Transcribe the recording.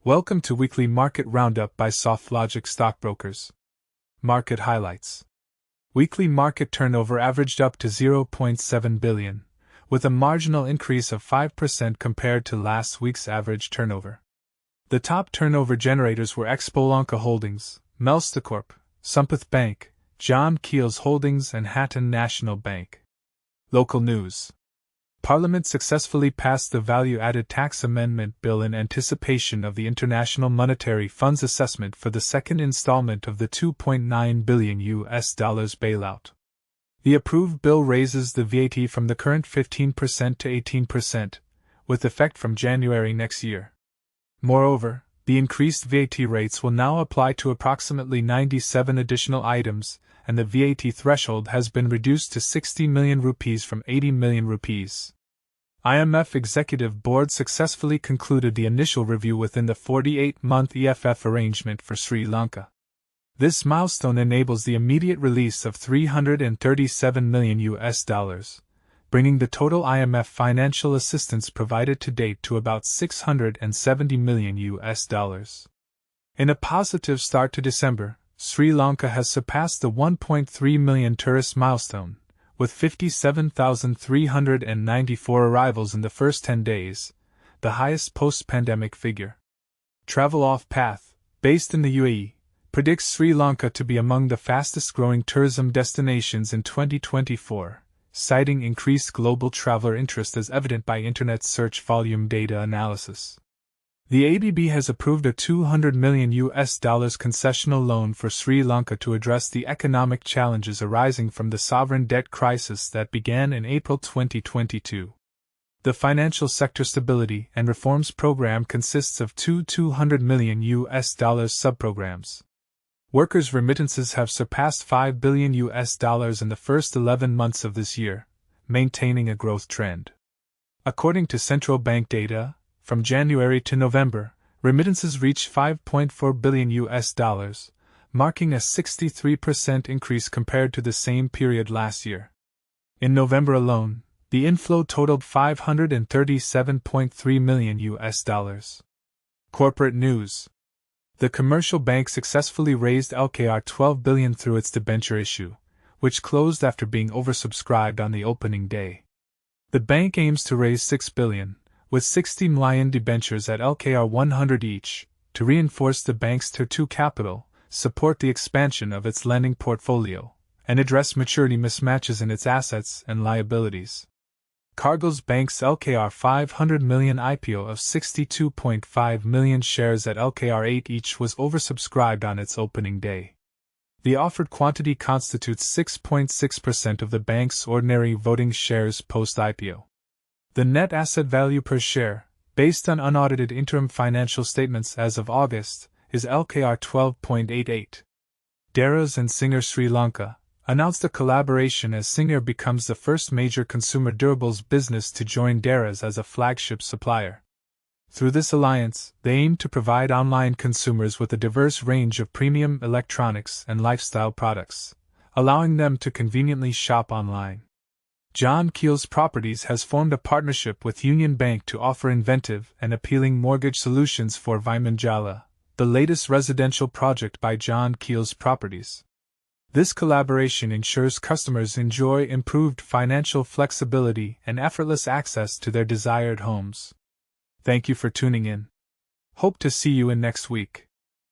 Welcome to Weekly Market Roundup by Softlogic Stockbrokers. Market highlights. Weekly market turnover averaged up to 0.7 billion, with a marginal increase of 5% compared to last week's average turnover. The top turnover generators were Expolanca Holdings, Melstacorp, Sumpith Bank, John Keel's Holdings and Hatton National Bank. Local news. Parliament successfully passed the Value-Added Tax Amendment Bill in anticipation of the International Monetary Fund's assessment for the second installment of the $2.9 billion bailout. The approved bill raises the VAT from the current 15% to 18%, with effect from January next year. Moreover, the increased VAT rates will now apply to approximately 97 additional items, and the VAT threshold has been reduced to 60 million rupees from 80 million rupees. IMF Executive Board successfully concluded the initial review within the 48-month EFF arrangement for Sri Lanka. This milestone enables the immediate release of $337 million, bringing the total IMF financial assistance provided to date to about $670 million. In a positive start to December, Sri Lanka has surpassed the 1.3 million tourist milestone, with 57,394 arrivals in the first 10 days, the highest post-pandemic figure. Travel Off Path, based in the UAE, predicts Sri Lanka to be among the fastest-growing tourism destinations in 2024, citing increased global traveler interest as evident by Internet search volume data analysis. The ADB has approved a $200 million concessional loan for Sri Lanka to address the economic challenges arising from the sovereign debt crisis that began in April 2022. The Financial Sector Stability and Reforms Program consists of two $200 million subprograms. Workers' remittances have surpassed $5 billion in the first 11 months of this year, maintaining a growth trend. According to central bank data, from January to November, remittances reached $5.4 billion, marking a 63% increase compared to the same period last year. In November alone, the inflow totaled $537.3 million. Corporate news. The commercial bank successfully raised LKR 12 billion through its debenture issue, which closed after being oversubscribed on the opening day. The bank aims to raise 6 billion, with 60 million debentures at LKR 100 each, to reinforce the bank's Tier 2 capital, support the expansion of its lending portfolio, and address maturity mismatches in its assets and liabilities. Cargill Bank's LKR 500 million IPO of 62.5 million shares at LKR 8 each was oversubscribed on its opening day. The offered quantity constitutes 6.6% of the bank's ordinary voting shares post-IPO. The net asset value per share, based on unaudited interim financial statements as of August, is LKR 12.88. Daraz and Singer Sri Lanka announced a collaboration as Singer becomes the first major consumer durables business to join Daraz as a flagship supplier. Through this alliance, they aim to provide online consumers with a diverse range of premium electronics and lifestyle products, allowing them to conveniently shop online. John Keel's Properties has formed a partnership with Union Bank to offer inventive and appealing mortgage solutions for Vimanjala, the latest residential project by John Keel's Properties. This collaboration ensures customers enjoy improved financial flexibility and effortless access to their desired homes. Thank you for tuning in. Hope to see you in next week.